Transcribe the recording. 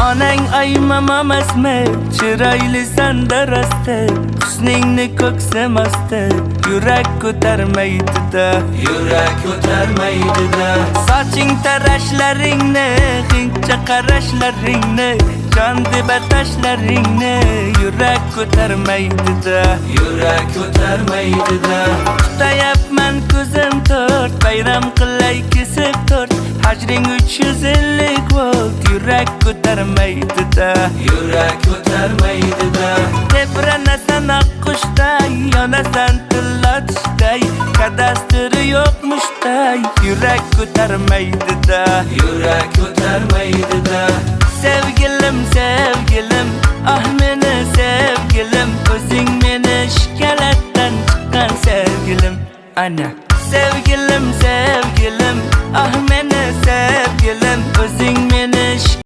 Onang aymam emasmi, chiroyli sanda rosti, husningni ko'ksimasti, yurak ko'tarmaydi-da, yurak ko'tarmaydi-da. Soching tarashlaringni, hingcha qarashlaringni, jon deb atashlaringni, yurak ko'tarmaydi-da, yurak ko'tarmaydi-da. Kutayapman ko'zim to'rt, bayram qilay kesib to'rt, hajring 350 volt, yurak ko'tarmaydi-da, yurak ko'tarmaydi-da. Tebranasan oqqushday, yonasan tillatishday, kadastri yo'qmushday, yurak ko'tarmaydi-da, yurak ko'tarmaydi-da. Sevgilim, sevgilim, ah meni sevgilim, o'zing meni shikalatdan chiqqan sevgilim. Ana